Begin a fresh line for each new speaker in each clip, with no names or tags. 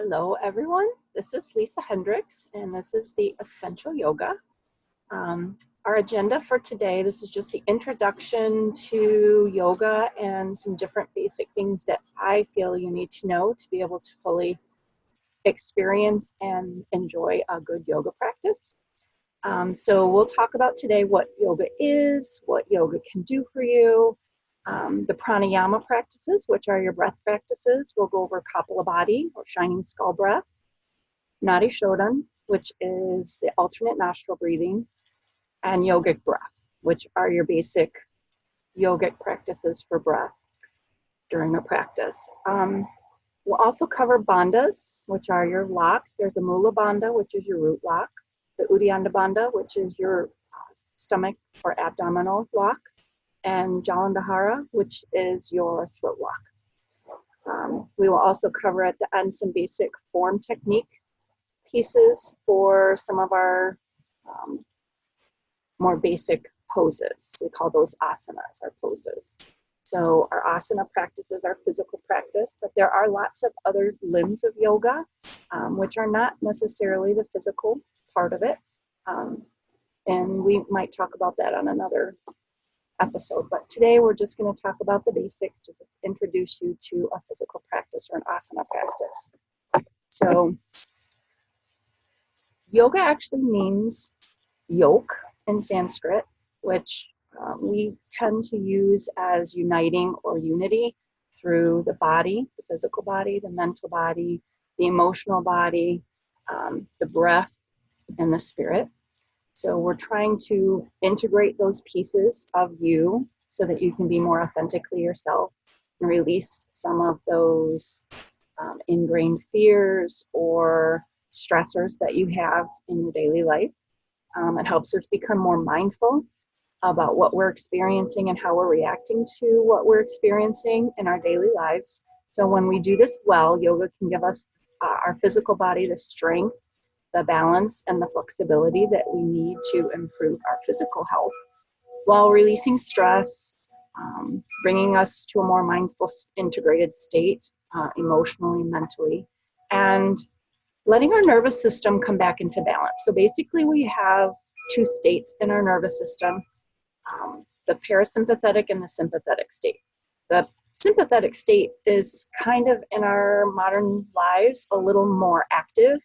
Hello, everyone. This is Lisa Hendricks, and this is the Essential Yoga. Our agenda for today, this is just the introduction to yoga and some different basic things that I feel you need to know to be able to fully experience and enjoy a good yoga practice. So we'll talk about today what yoga is, what yoga can do for you, the pranayama practices, which are your breath practices. We'll go over Kapalabhati, or shining skull breath, Nadi Shodhana, which is the alternate nostril breathing, and Yogic Breath, which are your basic yogic practices for breath during a practice. We'll also cover Bandhas, which are your locks. There's a Mula Bandha, which is your root lock, the Uddiyanda Bandha, which is your stomach or abdominal lock, and Jalandhara, which is your throat lock. We will also cover at the end some basic form technique pieces for some of our more basic poses. We call those asanas, or poses. So our asana practices are physical practice, but there are lots of other limbs of yoga, which are not necessarily the physical part of it. And we might talk about that on another episode. But today we're just going to talk about the basic, just introduce you to a physical practice or an asana practice. So yoga actually means yoke in Sanskrit, which we tend to use as uniting or unity through the body, the physical body, the mental body, the emotional body, the breath, and the spirit. So we're trying to integrate those pieces of you so that you can be more authentically yourself and release some of those ingrained fears or stressors that you have in your daily life. It helps us become more mindful about what we're experiencing and how we're reacting to what we're experiencing in our daily lives. So when we do this well, yoga can give us our physical body the strength, the balance, and the flexibility that we need to improve our physical health while releasing stress, bringing us to a more mindful, integrated state, emotionally, mentally, and letting our nervous system come back into balance. So basically we have two states in our nervous system, the parasympathetic and the sympathetic state. The sympathetic state is kind of in our modern lives a little more active,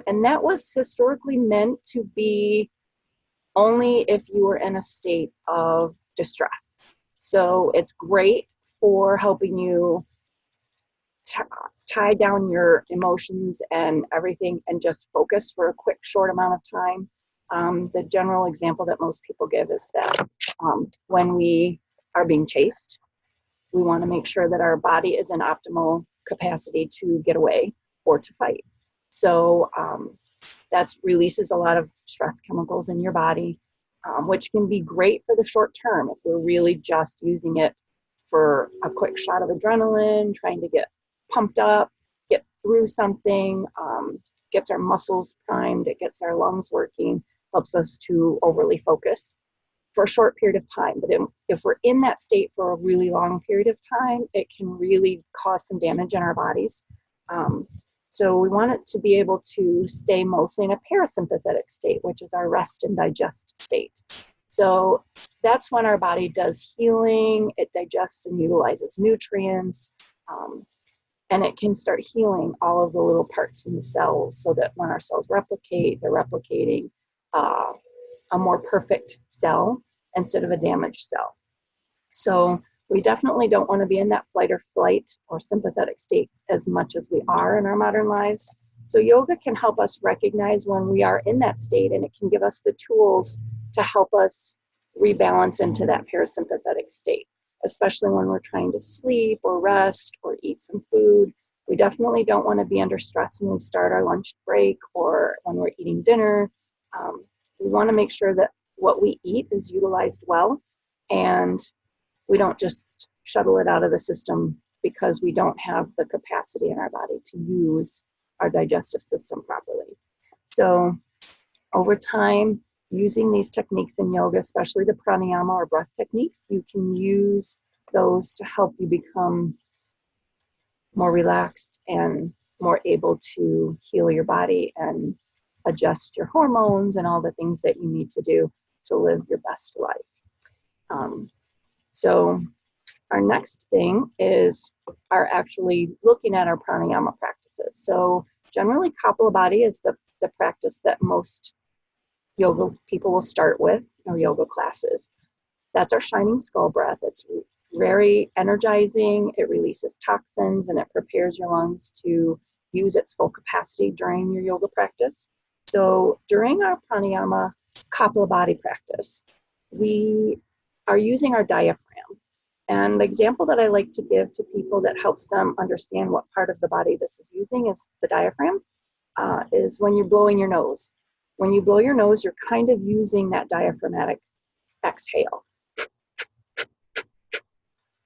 and that was historically meant to be only if you were in a state of distress. So it's great for helping you tie down your emotions and everything and just focus for a quick, short amount of time. The general example that most people give is that when we are being chased, we want to make sure that our body is in optimal capacity to get away or to fight. So that releases a lot of stress chemicals in your body, which can be great for the short term if we're really just using it for a quick shot of adrenaline, trying to get pumped up, get through something, gets our muscles primed, it gets our lungs working, helps us to overly focus for a short period of time. But if we're in that state for a really long period of time, it can really cause some damage in our bodies. So we want it to be able to stay mostly in a parasympathetic state, which is our rest and digest state. So that's when our body does healing, it digests and utilizes nutrients, and it can start healing all of the little parts in the cells so that when our cells replicate, they're replicating a more perfect cell instead of a damaged cell. So we definitely don't want to be in that fight or sympathetic state as much as we are in our modern lives. So yoga can help us recognize when we are in that state, and it can give us the tools to help us rebalance into that parasympathetic state, especially when we're trying to sleep or rest or eat some food. We definitely don't want to be under stress when we start our lunch break or when we're eating dinner. We want to make sure that what we eat is utilized well, and we don't just shuttle it out of the system because we don't have the capacity in our body to use our digestive system properly. So over time, using these techniques in yoga, especially the pranayama or breath techniques, you can use those to help you become more relaxed and more able to heal your body and adjust your hormones and all the things that you need to do to live your best life. So our next thing is actually looking at our pranayama practices. So generally Kapalabhati is the practice that most yoga people will start with, or yoga classes. That's our shining skull breath. It's very energizing. It releases toxins and it prepares your lungs to use its full capacity during your yoga practice. So during our pranayama Kapalabhati practice, we are using our diaphragm. And the example that I like to give to people that helps them understand what part of the body this is using is the diaphragm, is when you're blowing your nose. When you blow your nose, you're kind of using that diaphragmatic exhale.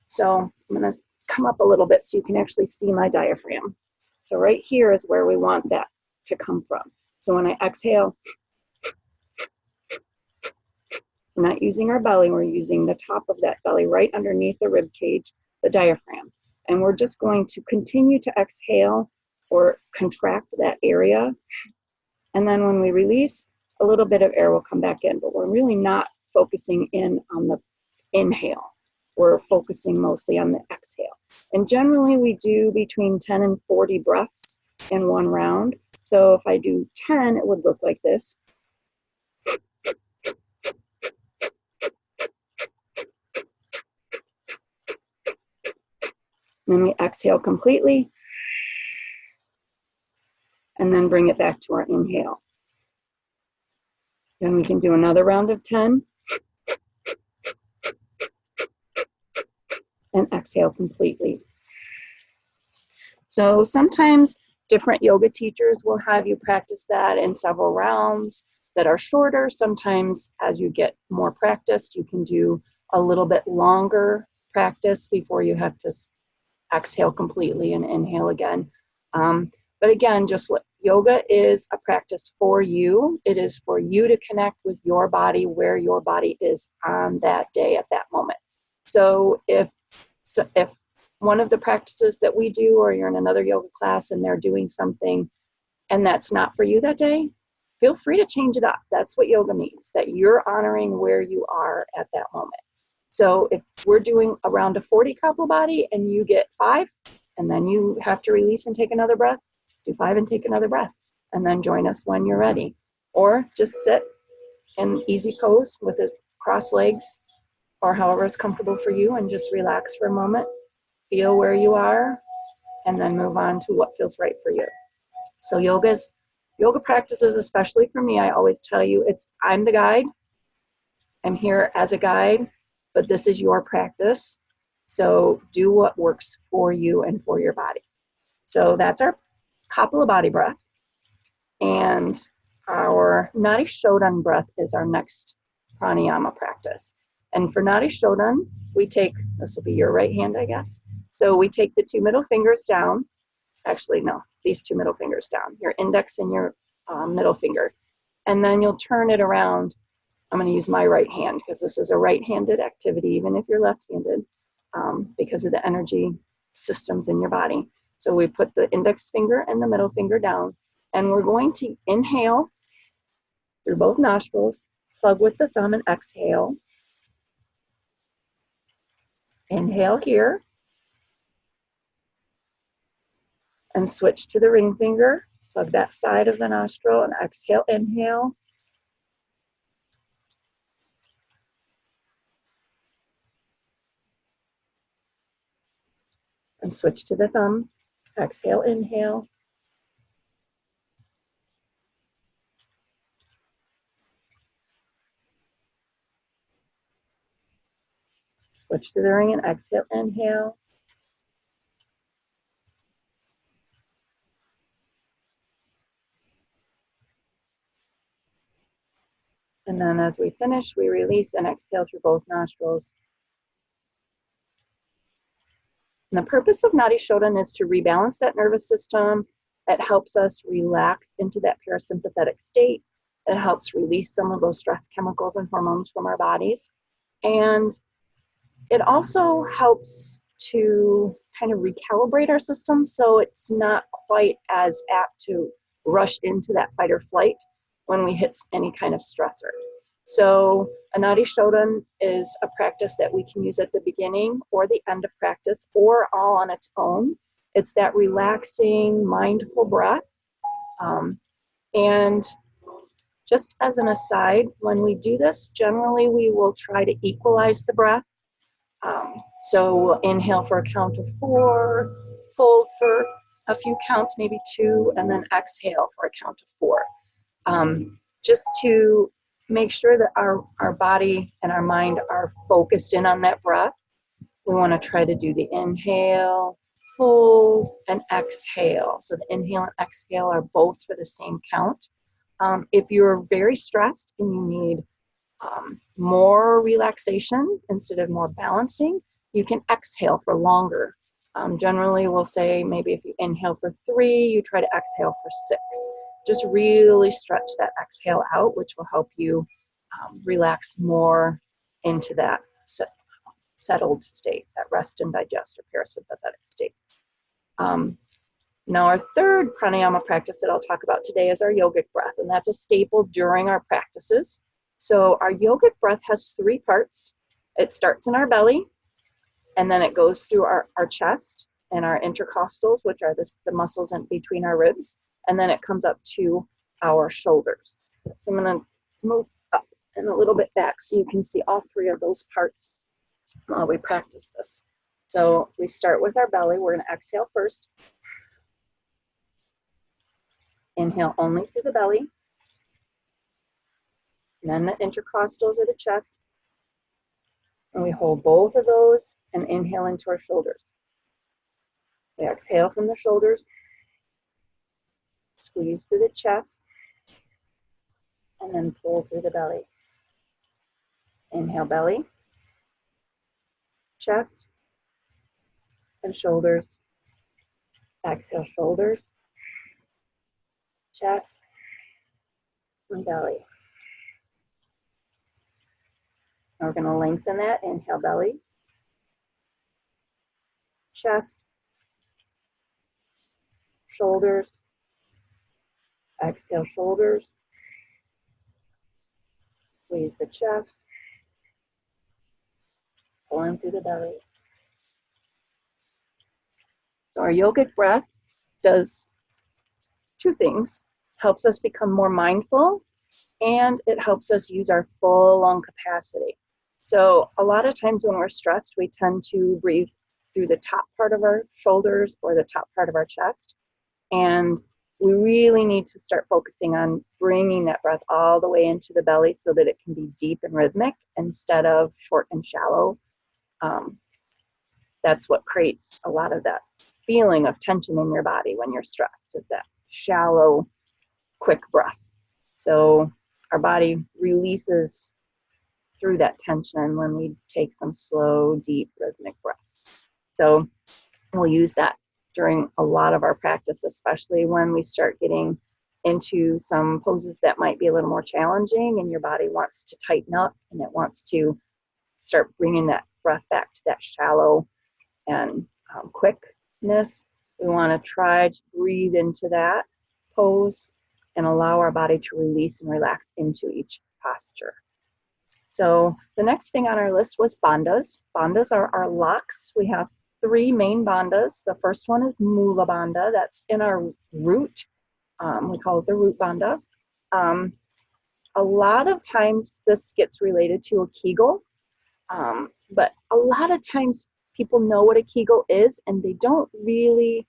So I'm going to come up a little bit so you can actually see my diaphragm. So right here is where we want that to come from. So when I exhale, we're not using our belly, we're using the top of that belly right underneath the rib cage, the diaphragm. And we're just going to continue to exhale or contract that area. And then when we release, a little bit of air will come back in, but we're really not focusing in on the inhale. We're focusing mostly on the exhale. And generally we do between 10 and 40 breaths in one round. So if I do 10, it would look like this. Then we exhale completely, and then bring it back to our inhale. Then we can do another round of 10, and exhale completely. So sometimes different yoga teachers will have you practice that in several rounds that are shorter. Sometimes as you get more practiced, you can do a little bit longer practice before you have to exhale completely and inhale again. But again, just what yoga is a practice for you. It is for you to connect with your body, where your body is on that day at that moment. So if one of the practices that we do, or you're in another yoga class and they're doing something and that's not for you that day, feel free to change it up. That's what yoga means, that you're honoring where you are at that moment. So if we're doing a round of 40 Kapalabhati and you get 5, and then you have to release and take another breath, do 5 and take another breath, and then join us when you're ready. Or just sit in easy pose with the crossed legs, or however it's comfortable for you, and just relax for a moment, feel where you are, and then move on to what feels right for you. So yoga practices, especially for me, I always tell you, I'm the guide. I'm here as a guide, but this is your practice. So do what works for you and for your body. So that's our Kapalabhati breath. And our Nadi Shodhana breath is our next pranayama practice. And for Nadi Shodhana, we take, this will be your right hand, I guess. So we take the 2 middle fingers down. Actually, no, these 2 middle fingers down, your index and your middle finger. And then you'll turn it around. I'm going to use my right hand because this is a right-handed activity, even if you're left-handed, because of the energy systems in your body. So we put the index finger and the middle finger down, and we're going to inhale through both nostrils, plug with the thumb, and exhale. Inhale here, and switch to the ring finger, plug that side of the nostril, and exhale, inhale. And switch to the thumb, exhale, inhale. Switch to the ring and exhale, inhale. And then as we finish, we release and exhale through both nostrils. And the purpose of Nadi Shodhana is to rebalance that nervous system. It helps us relax into that parasympathetic state. It helps release some of those stress chemicals and hormones from our bodies. And it also helps to kind of recalibrate our system so it's not quite as apt to rush into that fight or flight when we hit any kind of stressor. So a Nadi Shodhana is a practice that we can use at the beginning or the end of practice or all on its own. It's that relaxing, mindful breath. And just as an aside, when we do this, generally we will try to equalize the breath. So we'll inhale for a count of 4, hold for a few counts, maybe 2, and then exhale for a count of 4. Just to make sure that our body and our mind are focused in on that breath. We want to try to do the inhale, hold, and exhale. So the inhale and exhale are both for the same count. If you're very stressed and you need more relaxation instead of more balancing, you can exhale for longer. Generally, we'll say maybe if you inhale for 3, you try to exhale for 6. Just really stretch that exhale out, which will help you relax more into that settled state, that rest and digest or parasympathetic state. Now, our third pranayama practice that I'll talk about today is our yogic breath, and that's a staple during our practices. So our yogic breath has 3 parts. It starts in our belly, and then it goes through our chest and our intercostals, which are the muscles in between our ribs, and then it comes up to our shoulders. So I'm going to move up and a little bit back so you can see all 3 of those parts while we practice this. So we start with our belly. We're going to exhale first. Inhale only through the belly. And then the intercostals or the chest. And we hold both of those and inhale into our shoulders. We exhale from the shoulders. Squeeze through the chest. And then pull through the belly. Inhale belly, chest, and shoulders. Exhale shoulders, chest, and belly. And we're going to lengthen that. Inhale belly, chest, shoulders. Exhale shoulders. Squeeze the chest. Pull in through the belly. So our yogic breath does 2 things. Helps us become more mindful, and it helps us use our full lung capacity. So a lot of times when we're stressed, we tend to breathe through the top part of our shoulders or the top part of our chest. And we really need to start focusing on bringing that breath all the way into the belly so that it can be deep and rhythmic instead of short and shallow. That's what creates a lot of that feeling of tension in your body when you're stressed, is that shallow, quick breath. So our body releases through that tension when we take some slow, deep, rhythmic breaths. So we'll use that during a lot of our practice, especially when we start getting into some poses that might be a little more challenging and your body wants to tighten up and it wants to start bringing that breath back to that shallow and quickness. We want to try to breathe into that pose and allow our body to release and relax into each posture. So the next thing on our list was bandhas. Bandhas are our locks. We have 3 main bandhas. The first one is Mula bandha. That's in our root. We call it the root bandha. A lot of times this gets related to a Kegel, but a lot of times people know what a Kegel is and they don't really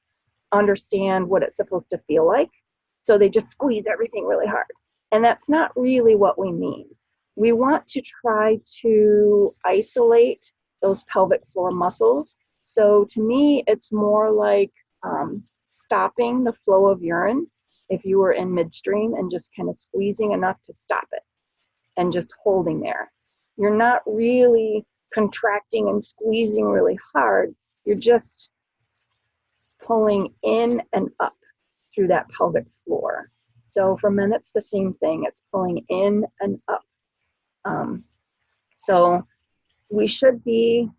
understand what it's supposed to feel like. So they just squeeze everything really hard. And that's not really what we mean. We want to try to isolate those pelvic floor muscles. So to me, it's more like stopping the flow of urine if you were in midstream and just kind of squeezing enough to stop it and just holding there. You're not really contracting and squeezing really hard. You're just pulling in and up through that pelvic floor. So for men, it's the same thing. It's pulling in and up. So we should be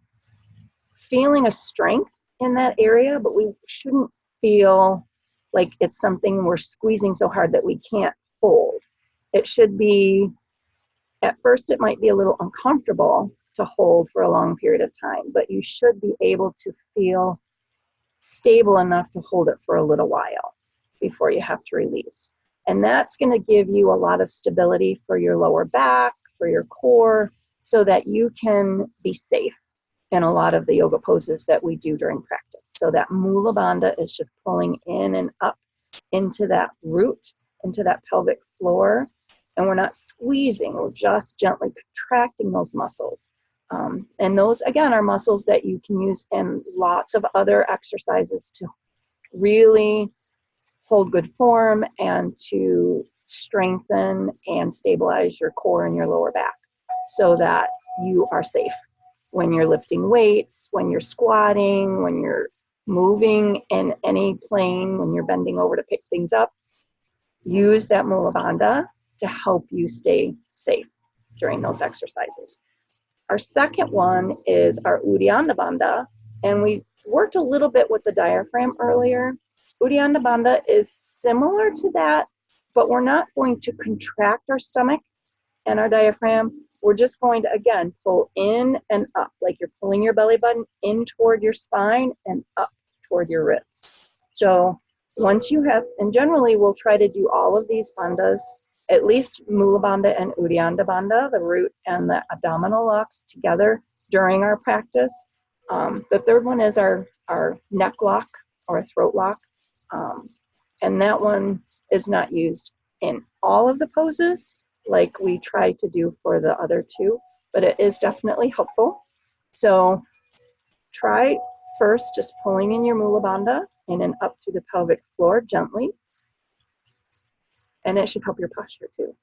feeling a strength in that area, but we shouldn't feel like it's something we're squeezing so hard that we can't hold. It should be, at first it might be a little uncomfortable to hold for a long period of time, but you should be able to feel stable enough to hold it for a little while before you have to release. And that's going to give you a lot of stability for your lower back, for your core, so that you can be safe in a lot of the yoga poses that we do during practice. So that Mula Bandha is just pulling in and up into that root, into that pelvic floor. And we're not squeezing, we're just gently contracting those muscles. And those, again, are muscles that you can use in lots of other exercises to really hold good form and to strengthen and stabilize your core and your lower back so that you are safe when you're lifting weights, when you're squatting, when you're moving in any plane, when you're bending over to pick things up. Use that Mula Bandha to help you stay safe during those exercises. Our second one is our Uddiyanda Bandha, and we worked a little bit with the diaphragm earlier. Uddiyanda Bandha is similar to that, but we're not going to contract our stomach and our diaphragm. We're just going to, again, pull in and up, like you're pulling your belly button in toward your spine and up toward your ribs. So once you have, and generally we'll try to do all of these bandhas, at least Mula Bandha and Uddiyanda Bandha, the root and the abdominal locks together during our practice. The third one is our neck lock or throat lock. And that one is not used in all of the poses like we try to do for the other two, but it is definitely helpful. So try first just pulling in your Mula Bandha in and up to the pelvic floor gently, and it should help your posture too.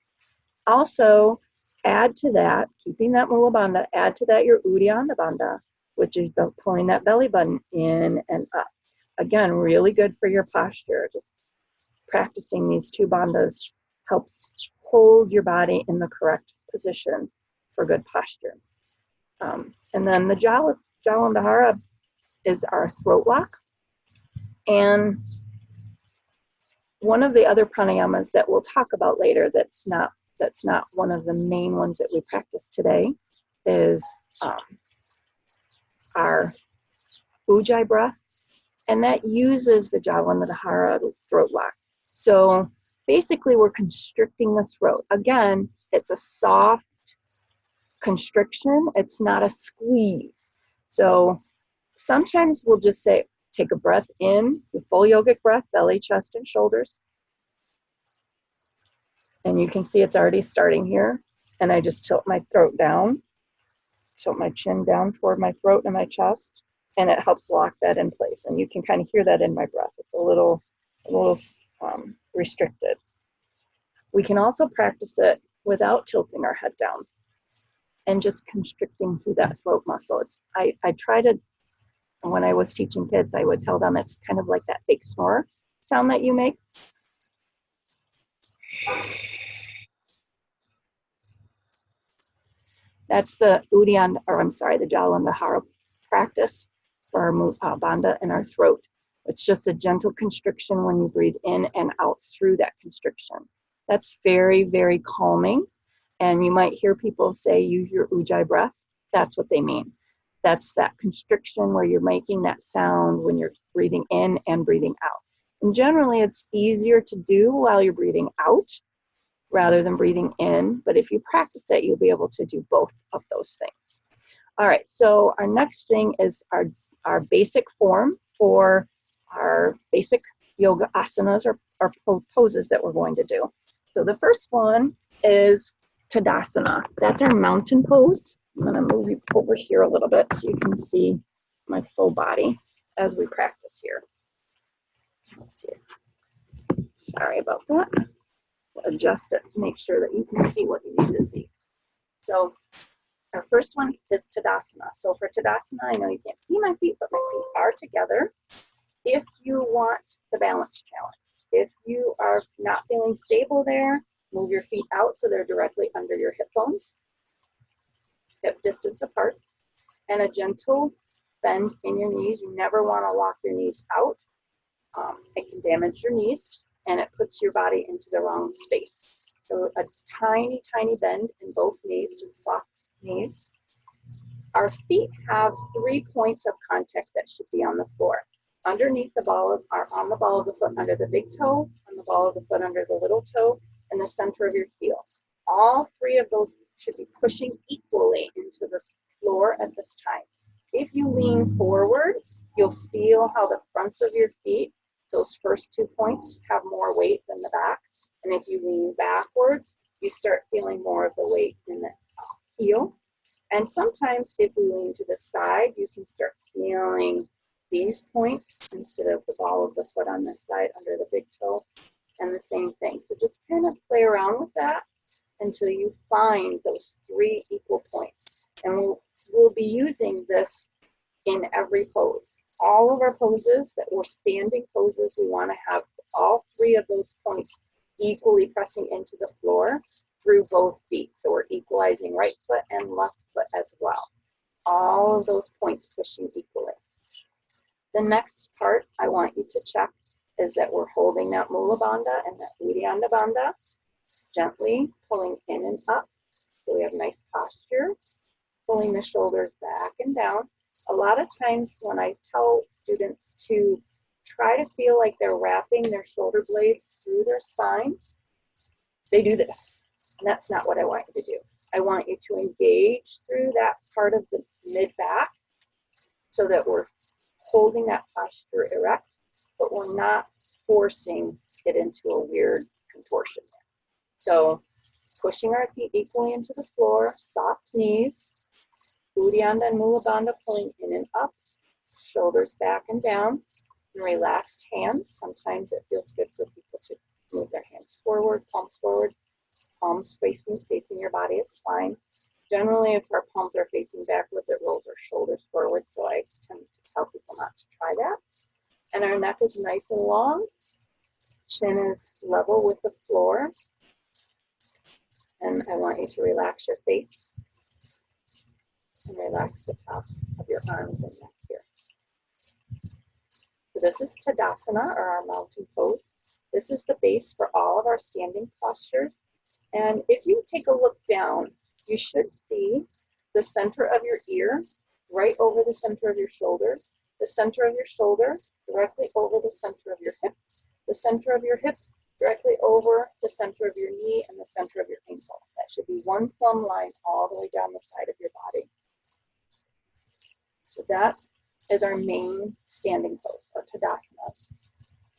Also, add to that, keeping that Mula Bandha, add to that your Uddiyanda Bandha, which is pulling that belly button in and up. Again, really good for your posture. Just practicing these two bandhas helps hold your body in the correct position for good posture. And then the Jalandhara is our throat lock. And one of the other pranayamas that we'll talk about later that's not one of the main ones that we practice today is our Yogic Breath, and that uses the Jalandhara throat lock. So basically we're constricting the throat. Again, it's a soft constriction, it's not a squeeze. So sometimes we'll just say, take a breath in, the full yogic breath, belly, chest, and shoulders. And you can see it's already starting here. And I just tilt my throat down, tilt my chin down toward my throat and my chest, and it helps lock that in place. And you can kind of hear that in my breath. It's a little restricted. We can also practice it without tilting our head down and just constricting through that throat muscle. I try to, when I was teaching kids, I would tell them it's kind of like that fake snore sound that you make. That's the the Jalandhara practice for our bandha in our throat. It's just a gentle constriction when you breathe in and out through that constriction. That's very, very calming. And you might hear people say, use your Yogic breath. That's what they mean. That's that constriction where you're making that sound when you're breathing in and breathing out. And generally, it's easier to do while you're breathing out rather than breathing in. But if you practice it, you'll be able to do both of those things. All right, so our next thing is our basic form for our basic yoga asanas or poses that we're going to do. So the first one is Tadasana. That's our mountain pose. I'm going to move you over here a little bit so you can see my full body as we practice here. Let's see. Sorry about that. Adjust it to make sure that you can see what you need to see. So our first one is Tadasana. So for Tadasana, I know you can't see my feet, but my feet are together. If you want the balance challenge, if you are not feeling stable there, move your feet out so they're directly under your hip bones, hip distance apart, and a gentle bend in your knees. You never want to lock your knees out. It can damage your knees and it puts your body into the wrong space. So a tiny, tiny bend in both knees, just soft knees. Our feet have 3 points of contact that should be on the floor. Underneath the ball of, or on the ball of the foot under the big toe, on the ball of the foot under the little toe, and the center of your heel. All 3 of those should be pushing equally into the floor at this time. If you lean forward, you'll feel how the fronts of your feet, those first 2 points, have more weight than the back. And if you lean backwards, you start feeling more of the weight in the heel. And sometimes if we lean to the side, you can start feeling these points instead of the ball of the foot on this side under the big toe, and the same thing. So just kind of play around with that until you find those 3 equal points. And we'll be using this in every pose. All of our poses that we're standing poses, we want to have all 3 of those points equally pressing into the floor through both feet. So we're equalizing right foot and left foot as well. All of those points pushing equally. The next part I want you to check is that we're holding that Mula Bandha and that Uddiyanda Bandha, gently pulling in and up. So we have nice posture, pulling the shoulders back and down. A lot of times when I tell students to try to feel like they're wrapping their shoulder blades through their spine, they do this. And that's not what I want you to do. I want you to engage through that part of the mid-back so that we're holding that posture erect, but we're not forcing it into a weird contortion. So pushing our feet equally into the floor, soft knees, Uddiyanda and Mula Bandha pulling in and up, shoulders back and down, and relaxed hands. Sometimes it feels good for people to move their hands forward, palms facing your body is fine. Generally, if our palms are facing backwards, it rolls our shoulders forward, so I tend to tell people not to try that. And our neck is nice and long, chin is level with the floor, and I want you to relax your face and relax the tops of your arms and neck here. So this is Tadasana, or our mountain pose. This is the base for all of our standing postures. And if you take a look down, you should see the center of your ear right over the center of your shoulder, the center of your shoulder directly over the center of your hip, the center of your hip directly over the center of your knee, and the center of your ankle. That should be one plumb line all the way down the side of your body. So that is our main standing pose, or Tadasana.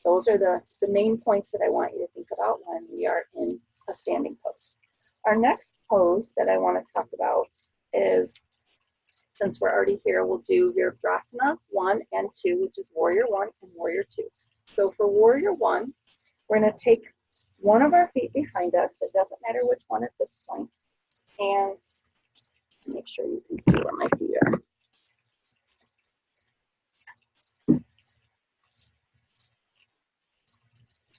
Those are the main points that I want you to think about when we are in a standing pose. Our next pose that I want to talk about is, since we're already here, we'll do Virabhadrasana 1 and 2, which is Warrior 1 and Warrior 2. So for Warrior 1, we're going to take one of our feet behind us, it doesn't matter which one at this point, and make sure you can see where my feet are.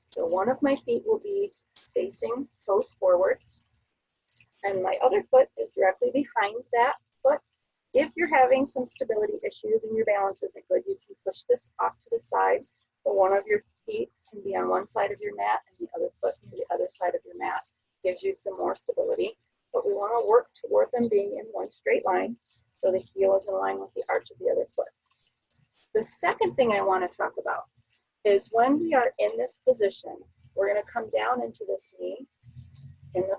So one of my feet will be facing toes forward, and my other foot is directly behind that foot. If you're having some stability issues and your balance isn't good, you can push this off to the side. So one of your feet can be on one side of your mat and the other foot on the other side of your mat. Gives you some more stability. But we want to work toward them being in one straight line so the heel is in line with the arch of the other foot. The second thing I want to talk about is when we are in this position, we're going to come down into this knee in the